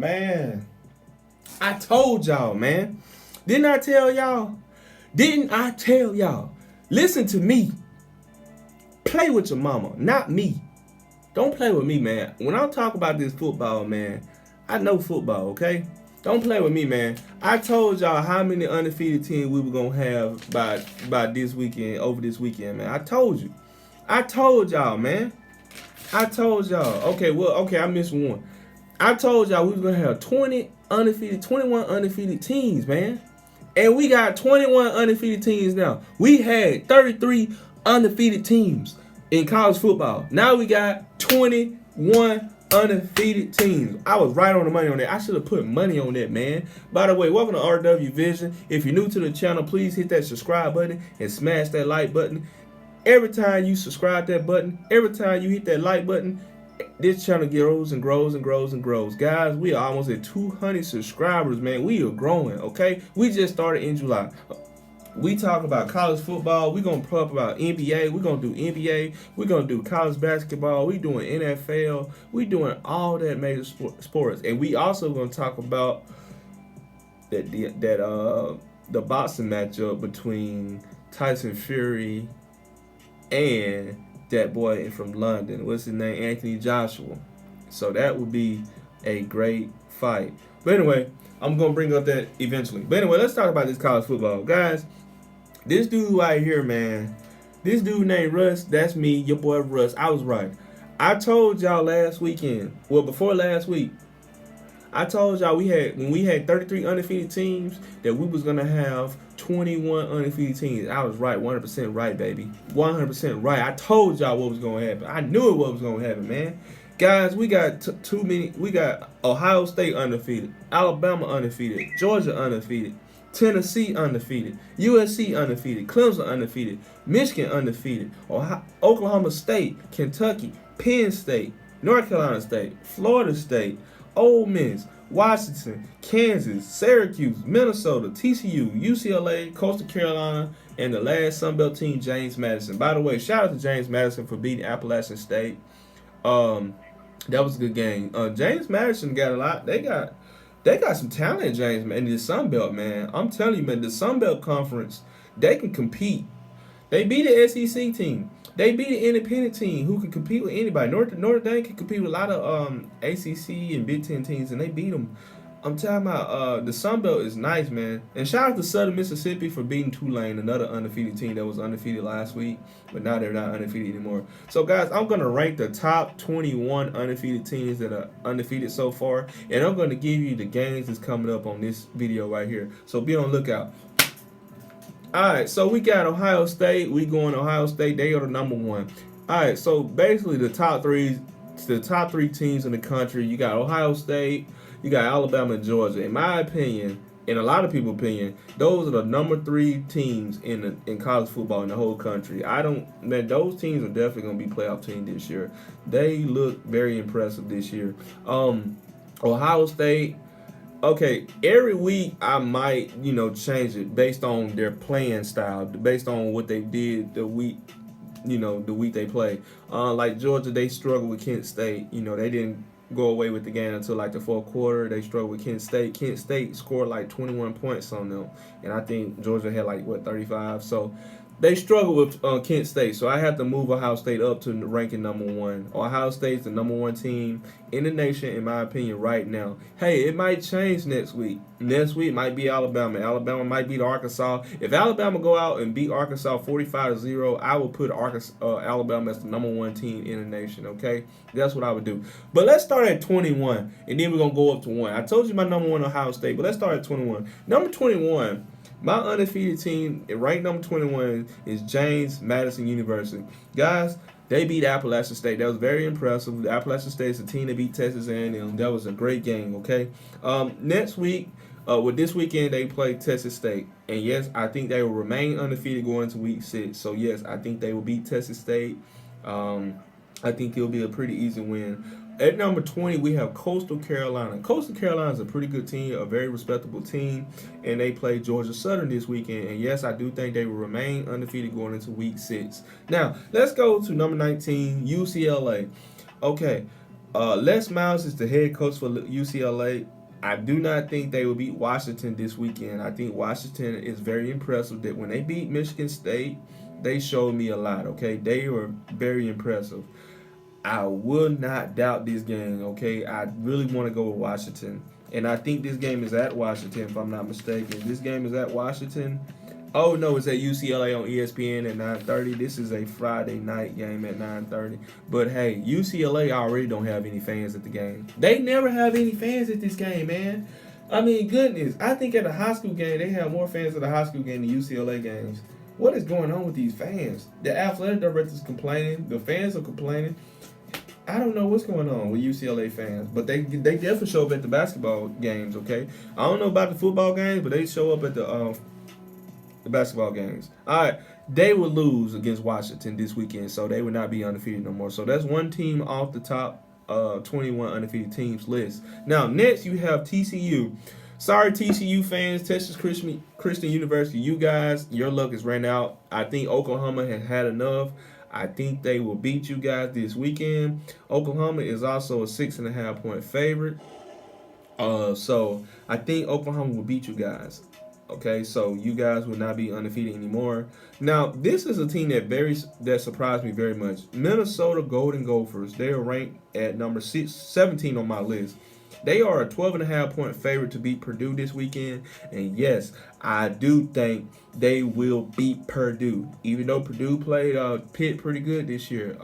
Man, I told y'all, man. Didn't I tell y'all? Didn't I tell y'all? Listen to me. Play with your mama, not me. Don't play with me, man. When I talk about this football, man, I know football, okay? Don't play with me, man. I told y'all how many undefeated teams we were gonna have by this weekend, over this weekend, man. I told you. I told y'all, man. I told y'all. Okay, I missed one. I told y'all we was gonna have 21 undefeated teams, man. And we got 21 undefeated teams now. We had 33 undefeated teams in college football. Now we got 21 undefeated teams. I was right on the money on that. I should have put money on that, man. By the way, welcome to RW Vision. If you're new to the channel, please hit that subscribe button and smash that like button. Every time you subscribe that button, every time you hit that like button, this channel grows and grows and grows and grows. Guys, we are almost at 200 subscribers, man. We are growing, okay? We just started in July. We talk about college football. We're going to talk about NBA. We're going to do NBA. We're going to do college basketball. We're doing NFL. We're doing all that major sports. And we also going to talk about the boxing matchup between Tyson Fury and that boy from London. What's his name? Anthony Joshua. So that would be a great fight. But anyway, I'm going to bring up that eventually. But anyway, let's talk about this college football. Guys, this dude right here, man. This dude named Russ, that's me, your boy Russ. I was right. I told y'all last weekend, well, before last week, I told y'all when we had 33 undefeated teams, that we was going to have 21 undefeated teams. I was right, 100% right, baby. 100% right. I told y'all what was going to happen. I knew it what was going to happen, man. Guys, we got too many. We got Ohio State undefeated, Alabama undefeated, Georgia undefeated, Tennessee undefeated, USC undefeated, Clemson undefeated, Michigan undefeated, Oklahoma State, Kentucky, Penn State, North Carolina State, Florida State, Ole Miss, Washington, Kansas, Syracuse, Minnesota, TCU, UCLA, Coastal Carolina, and the last Sun Belt team, James Madison. By the way, shout out to James Madison for beating Appalachian State. That was a good game. James Madison got a lot. They got some talent in James in the Sun Belt, man. I'm telling you, man, the Sun Belt Conference, they can compete. They beat the SEC team. They beat an independent team who can compete with anybody. Notre Dame can compete with a lot of ACC and Big Ten teams, and they beat them. I'm talking about the Sun Belt is nice, man. And shout out to Southern Mississippi for beating Tulane, another undefeated team that was undefeated last week, but now they're not undefeated anymore. So, guys, I'm going to rank the top 21 undefeated teams that are undefeated so far, and I'm going to give you the games that's coming up on this video right here. So be on the lookout. All right, so we got Ohio State. We going Ohio State. They are the number one. All right, so basically the top three teams in the country. You got Ohio State, you got Alabama and Georgia. In my opinion, in a lot of people's opinion, those are the number 3 teams in college football in the whole country. Those teams are definitely gonna be playoff teams this year. They look very impressive this year. Ohio State. Okay, every week I might, change it based on their playing style, based on what they did the week they play. Like Georgia, they struggled with Kent State. They didn't go away with the game until like the fourth quarter. They struggled with Kent State. Kent State scored like 21 points on them, and I think Georgia had 35. So they struggled with Kent State, so I have to move Ohio State up to ranking number 1. Ohio State's the number 1 team in the nation, in my opinion, right now. Hey, it might change next week. Next week might be Alabama. Alabama might beat Arkansas. If Alabama go out and beat Arkansas 45-0, I will put Alabama as the number 1 team in the nation, okay? That's what I would do. But let's start at 21, and then we're going to go up to 1. I told you my number 1 Ohio State, but let's start at 21. Number 21, my undefeated team, ranked number 21, is James Madison University. Guys, they beat Appalachian State. That was very impressive. Appalachian State is a team that beat Texas A&M. That was a great game, okay? Next week, this weekend, they play Texas State. And, yes, I think they will remain undefeated going into Week 6. So, yes, I think they will beat Texas State. I think it'll be a pretty easy win. At number 20, we have Coastal Carolina. Coastal Carolina is a pretty good team, a very respectable team, and they play Georgia Southern this weekend. And yes, I do think they will remain undefeated going into Week 6. Now, let's go to number 19, UCLA. Okay, Les Miles is the head coach for UCLA. I do not think they will beat Washington this weekend. I think Washington is very impressive. That when they beat Michigan State, they showed me a lot. Okay, they were very impressive. I will not doubt this game. Okay, I really want to go with Washington, and I think this game is at Washington, if I'm not mistaken. This game is at Washington. Oh no, it's at UCLA on ESPN at 9:30. This is a Friday night game at 9:30. But hey, UCLA already don't have any fans at the game. They never have any fans at this game, man. I mean, goodness. I think at a high school game, they have more fans at a high school game than UCLA games. What is going on with these fans? The athletic director's complaining. The fans are complaining. I don't know what's going on with UCLA fans, but they definitely show up at the basketball games, okay? I don't know about the football games, but they show up at the basketball games. All right, they will lose against Washington this weekend, so they will not be undefeated no more. So that's one team off the top 21 undefeated teams list. Now, next you have TCU. Sorry, TCU fans, Texas Christian University, you guys, your luck is ran out. I think Oklahoma has had enough. I think they will beat you guys this weekend. Oklahoma is also a 6.5 point favorite. So I think Oklahoma will beat you guys. Okay, so you guys will not be undefeated anymore. Now, this is a team that surprised me very much. Minnesota Golden Gophers. They are ranked at number 17 on my list. They are a 12.5 point favorite to beat Purdue this weekend. And yes, I do think they will beat Purdue. Even though Purdue played Pitt pretty good this year.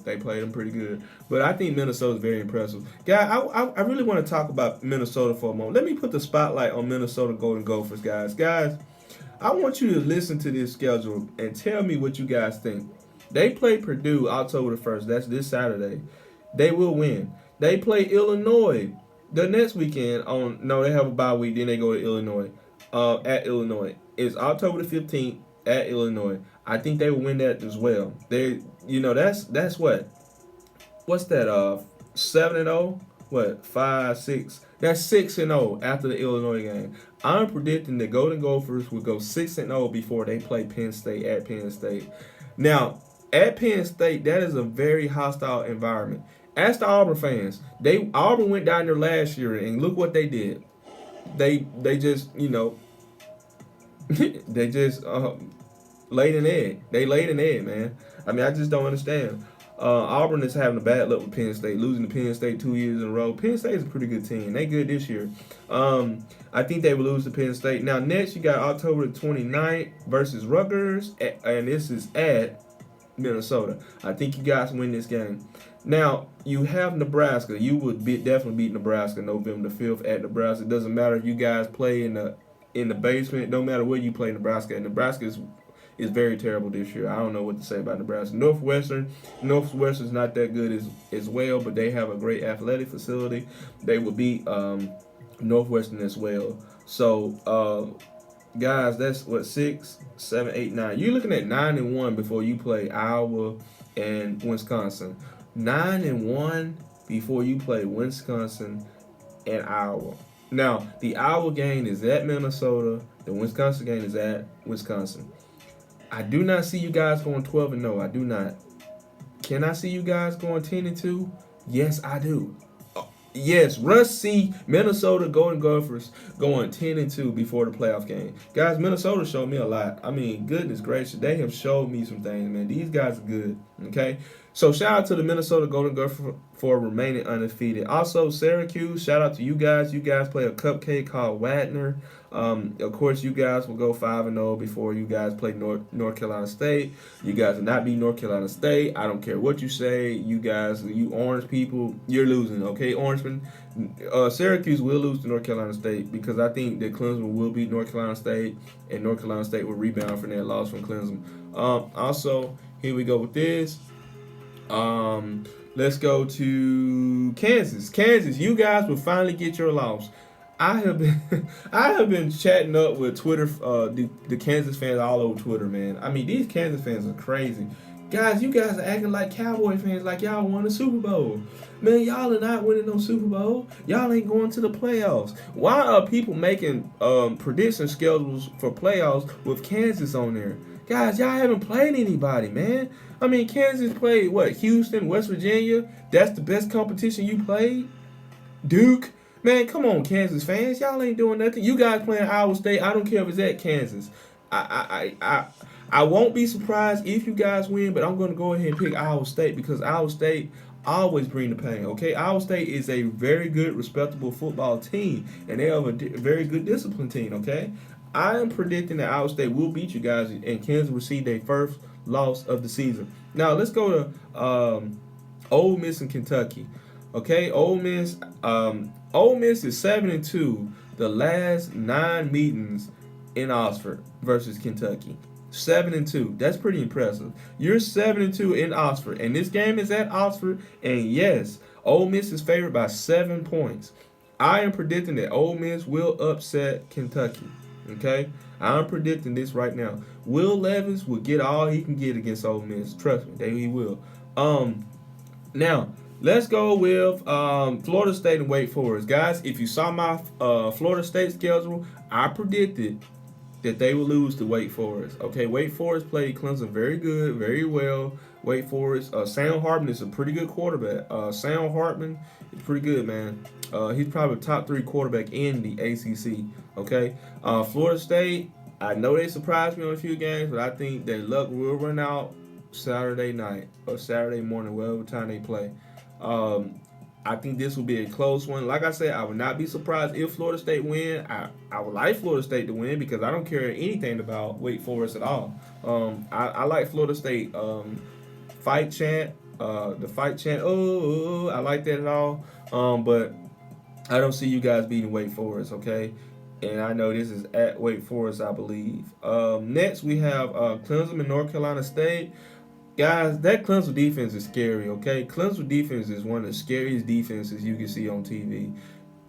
They played them pretty good. But I think Minnesota is very impressive. Guys, I really want to talk about Minnesota for a moment. Let me put the spotlight on Minnesota Golden Gophers, guys. Guys, I want you to listen to this schedule and tell me what you guys think. They play Purdue October the 1st. That's this Saturday. They will win. They play Illinois the next weekend they have a bye week, then they go to Illinois. At Illinois. It's October the 15th at Illinois. I think they will win that as well. That's what? What's that? 7-0? What? 5, 6? That's 6-0 after the Illinois game. I'm predicting the Golden Gophers will go 6-0 before they play Penn State at Penn State. Now, at Penn State, that is a very hostile environment. Ask the Auburn fans. Auburn went down there last year, and look what they did. They just they just laid an egg. They laid an egg, man. I mean, I just don't understand. Auburn is having a bad luck with Penn State, losing to Penn State 2 years in a row. Penn State is a pretty good team. They good this year. I think they will lose to Penn State. Now, next, you got October the 29th versus Rutgers, and this is at Minnesota. I think you guys win this game. Now, you have Nebraska. You would definitely beat Nebraska November the 5th at Nebraska. It doesn't matter if you guys play in the basement. No matter where you play Nebraska. And Nebraska is very terrible this year. I don't know what to say about Nebraska. Northwestern is not that good as well, but they have a great athletic facility. They will beat Northwestern as well. So, guys, that's what 6, 7, 8, 9. You're looking at 9-1 before you play Iowa and Wisconsin. 9-1 before you play Wisconsin and Iowa. Now, the Iowa game is at Minnesota. The Wisconsin game is at Wisconsin. I do not see you guys going 12-0. I do not. Can I see you guys going 10-2? Yes, I do. Yes, Russ see Minnesota Golden Gophers going 10-2 before the playoff game. Guys, Minnesota showed me a lot. I mean, goodness gracious, they have showed me some things, man. These guys are good, okay? So shout out to the Minnesota Golden Gophers for remaining undefeated. Also, Syracuse, shout out to you guys. You guys play a cupcake called Wagner. Of course, you guys will go 5-0 before you guys play North Carolina State. You guys will not beat North Carolina State. I don't care what you say. You guys, you Orange people, you're losing, okay, Orangemen? Syracuse will lose to North Carolina State because I think that Clemson will beat North Carolina State, and North Carolina State will rebound from that loss from Clemson. Also, here we go with this. Let's go to Kansas. Kansas, you guys will finally get your loss. I have been chatting up with Twitter, the Kansas fans all over Twitter, man. I mean, these Kansas fans are crazy. Guys, you guys are acting like Cowboy fans, like y'all won a Super Bowl. Man, y'all are not winning no Super Bowl. Y'all ain't going to the playoffs. Why are people making prediction schedules for playoffs with Kansas on there? Guys, y'all haven't played anybody, man. I mean, Kansas played, what, Houston, West Virginia? That's the best competition you played? Duke? Man, come on, Kansas fans. Y'all ain't doing nothing. You guys playing Iowa State. I don't care if it's at Kansas. I won't be surprised if you guys win, but I'm going to go ahead and pick Iowa State because Iowa State always bring the pain, okay? Iowa State is a very good, respectable football team, and they have a very good discipline team, okay? I am predicting that Iowa State will beat you guys, and Kansas will see their first loss of the season. Now, let's go to Ole Miss and Kentucky. Okay, Ole Miss is 7-2 the last 9 meetings in Oxford versus Kentucky. 7-2. That's pretty impressive. You're 7-2 in Oxford, and this game is at Oxford. And yes, Ole Miss is favored by 7 points. I am predicting that Ole Miss will upset Kentucky. Okay, I'm predicting this right now. Will Levis will get all he can get against Ole Miss. Trust me, he will. Now let's go with Florida State and Wake Forest, guys. If you saw my Florida State schedule, I predicted that they will lose to Wake Forest. Okay, Wake Forest played Clemson very good, very well. Wake Forest, Sam Hartman is a pretty good quarterback. Sam Hartman is pretty good, man. He's probably a top 3 quarterback in the ACC. Okay, Florida State, I know they surprised me on a few games, but I think their luck will run out Saturday night or Saturday morning, whatever time they play. I think this will be a close one. Like I said, I would not be surprised if Florida State win. I would like Florida State to win because I don't care anything about Wake Forest at all. I like Florida State fight chant, the fight chant. Oh, I like that at all. But I don't see you guys beating Wake Forest, okay? And I know this is at Wake Forest, I believe. Next, we have Clemson and North Carolina State. Guys, that Clemson defense is scary, okay? Clemson defense is one of the scariest defenses you can see on TV.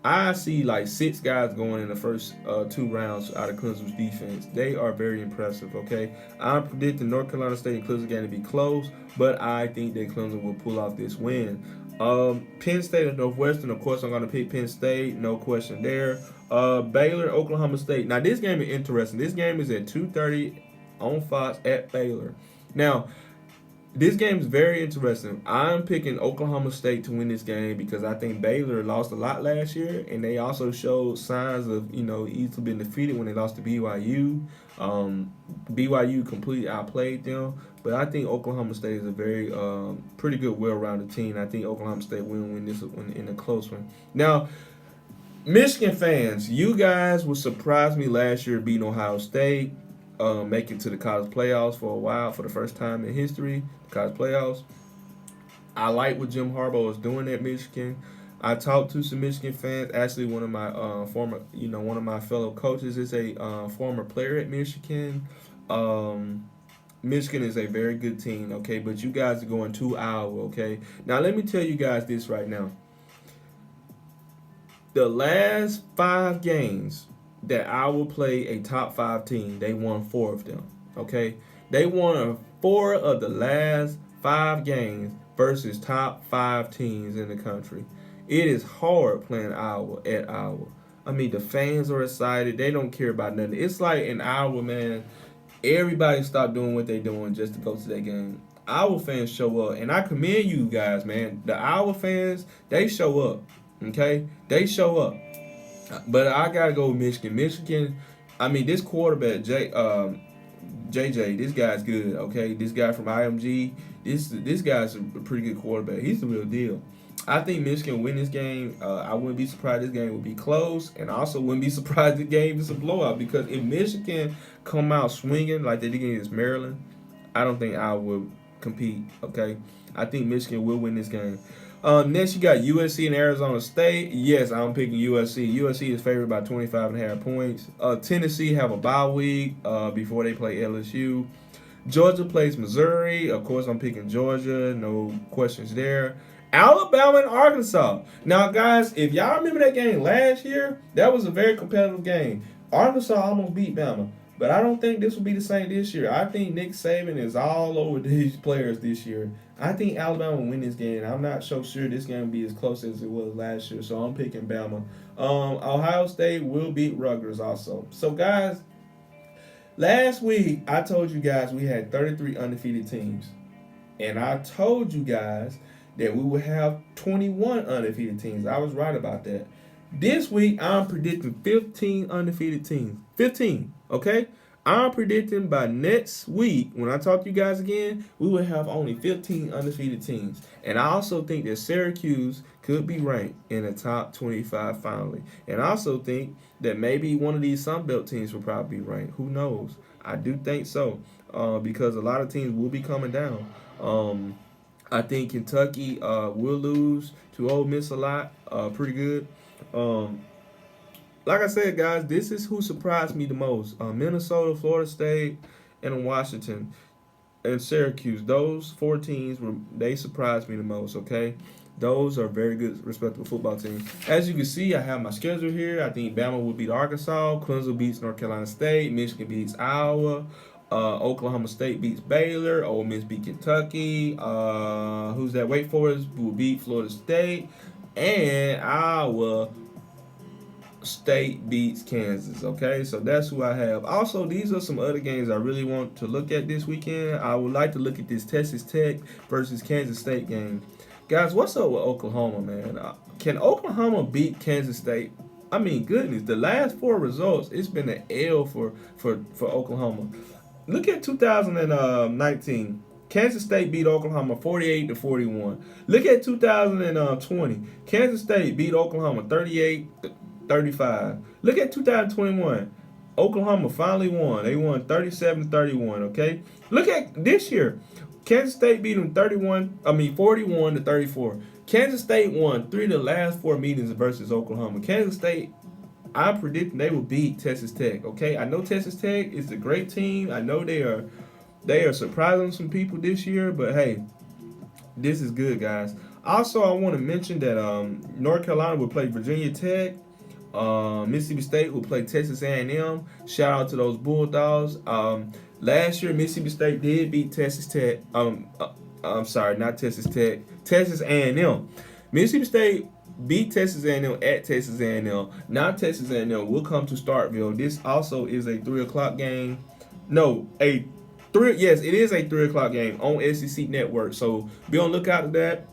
I see like 6 guys going in the first 2 rounds out of Clemson's defense. They are very impressive, okay? I'm predicting North Carolina State and Clemson going to be close, but I think that Clemson will pull off this win. Penn State and Northwestern, of course, I'm going to pick Penn State, no question there. Baylor, Oklahoma State. Now, this game is interesting. This game is at 2:30 on Fox at Baylor. Now, this game is very interesting. I'm picking Oklahoma State to win this game because I think Baylor lost a lot last year, and they also showed signs of, easily been defeated when they lost to BYU. BYU completely outplayed them, but I think Oklahoma State is a very pretty good, well-rounded team. I think Oklahoma State will win this one in a close one. Now, Michigan fans, you guys would surprise me last year beating Ohio State. Make it to the college playoffs for a while, for the first time in history, college playoffs. I like what Jim Harbaugh is doing at Michigan. I talked to some Michigan fans. Actually, one of my one of my fellow coaches is a former player at Michigan. Michigan is a very good team, okay, but you guys are going to Iowa, okay. Now, let me tell you guys this right now. The last 5 games that I will play a top 5 team, they won 4 of them, okay? They won 4 of the last 5 games versus top 5 teams in the country. It is hard playing Iowa at Iowa. I mean, the fans are excited. They don't care about nothing. It's like in Iowa, man, everybody stop doing what they're doing just to go to that game. Iowa fans show up, and I commend you guys, man. The Iowa fans, they show up, okay? They show up. But I gotta go with Michigan. Michigan, I mean, this quarterback, JJ, this guy's good. Okay, this guy from IMG, this guy's a pretty good quarterback. He's the real deal. I think Michigan will win this game. I wouldn't be surprised this game would be close, and I also wouldn't be surprised the game is a blowout because if Michigan come out swinging like they did against Maryland, I don't think I would compete. Okay, I think Michigan will win this game. Next, you got USC and Arizona State. Yes, I'm picking USC. USC is favored by 25.5 points. Tennessee have a bye week before they play LSU. Georgia plays Missouri. Of course, I'm picking Georgia. No questions there. Alabama and Arkansas. Now, guys, if y'all remember that game last year, that was a very competitive game. Arkansas almost beat Bama. But I don't think this will be the same this year. I think Nick Saban is all over these players this year. I think Alabama will win this game. I'm not so sure this game will be as close as it was last year, so I'm picking Bama. Ohio State will beat Rutgers also. So, guys, Last week, I told you guys we had 33 undefeated teams. And I told you guys that we would have 21 undefeated teams. I was right about that. This week, I'm predicting 15 undefeated teams. 15, okay? I'm predicting by next week, when I talk to you guys again, we will have only 15 undefeated teams. And I also think that Syracuse could be ranked in the top 25 finally. And I also think that maybe one of these Sun Belt teams will probably be ranked. Who knows? I do think so, because a lot of teams will be coming down. I think Kentucky will lose to Ole Miss a lot, pretty good. Like I said, guys, this is who surprised me the most. Minnesota, Florida State, and Washington, and Syracuse. Those 4 teams, they surprised me the most, okay? Those are very good, respectable football teams. As you can see, I have my schedule here. I think Bama will beat Arkansas. Clemson beats North Carolina State. Michigan beats Iowa. Oklahoma State beats Baylor. Ole Miss beat Kentucky. Who's that? Wake Forest will beat Florida State. And Iowa State beats Kansas. Okay, so that's who I have. Also, these are some other games I really want to look at this weekend. I would like to look at this Texas Tech versus Kansas State game. Guys, what's up with Oklahoma, man? Can Oklahoma beat Kansas State? I mean, goodness, the last 4 results, it's been an L for Oklahoma. Look at 2019. Kansas State beat Oklahoma 48-41. Look at 2020. Kansas State beat Oklahoma 38-35. Look at 2021. Oklahoma finally won. They won 37-31, okay? Look at this year. Kansas State beat them 41-34. Kansas State won 3 of the last 4 meetings versus Oklahoma. Kansas State, I'm predicting they will beat Texas Tech, okay? I know Texas Tech is a great team. I know they are surprising some people this year, but hey, this is good, guys. Also, I want to mention that North Carolina will play Virginia Tech. Mississippi State will play Texas A&M. Shout out to those Bulldogs. Last year, Mississippi State did beat Texas Tech. I'm sorry, not Texas Tech. Texas A&M. Mississippi State beat Texas A&M at Texas A&M. Now Texas A&M will come to Starkville. This also is a 3 o'clock game. No, yes, it is a 3 o'clock game on SEC Network. So be on the lookout for that.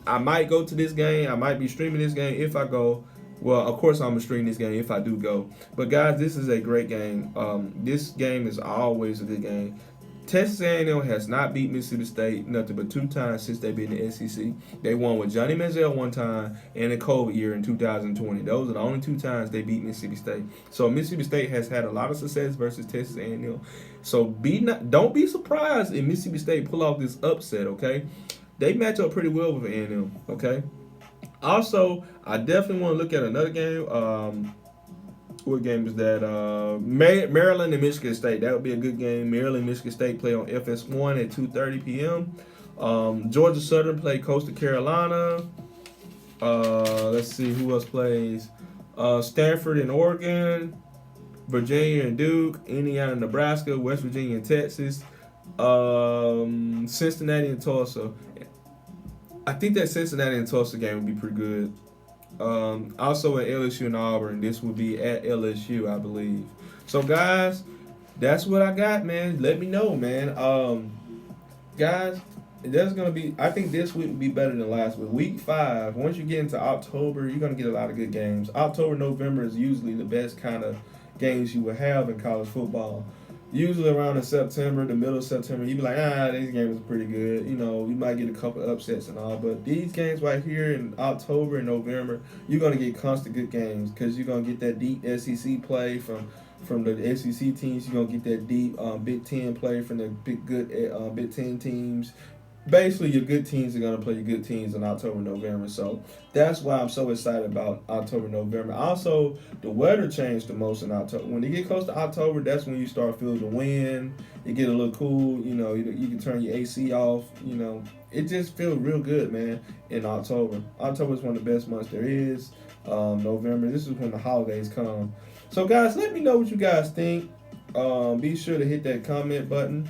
I might go to this game. I might be streaming this game if I go. Well, of course, I'm going to stream this game if I do go. But, guys, this is a great game. This game is always a good game. Texas A&M has not beat Mississippi State nothing but 2 times since they've been in the SEC. They won with Johnny Manziel 1 time and a COVID year in 2020. Those are the only 2 times they beat Mississippi State. So Mississippi State has had a lot of success versus Texas A&M. So don't be surprised if Mississippi State pull off this upset, okay? They match up pretty well with A&M, okay? Also, I definitely want to look at another game. What game is that? Maryland and Michigan State. That would be a good game. Maryland and Michigan State play on FS1 at 2:30 p.m. Georgia Southern play Coastal Carolina. Let's see who else plays. Stanford and Oregon. Virginia and Duke. Indiana and Nebraska. West Virginia and Texas. Cincinnati and Tulsa. I think that Cincinnati and Tulsa game would be pretty good. Also at LSU and Auburn. This will be at LSU, I believe. So, guys, that's what I got, man. Let me know, man. Guys, there's going to be, I think this week will be better than last week. Week 5, once you get into October, you're going to get a lot of good games. October, November is usually the best kind of games you will have in college football. Usually around in September, the middle of September, you be like, these games are pretty good. You know, you might get a couple upsets and all. But these games right here in October and November, you're going to get constant good games because you're going to get that deep SEC play from the SEC teams. You're going to get that deep Big Ten play from the Big Ten teams. Basically, your good teams are going to play your good teams in October and November. So that's why I'm so excited about October and November. Also, the weather changed the most in October. When you get close to October, that's when you start feeling the wind. It get a little cool. You know, you can turn your AC off. You know, it just feels real good, man, in October. October is one of the best months there is. November, this is when the holidays come. So, guys, let me know what you guys think. Be sure to hit that comment button.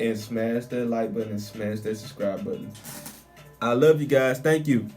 And smash that like button and smash that subscribe button. I love you guys. Thank you.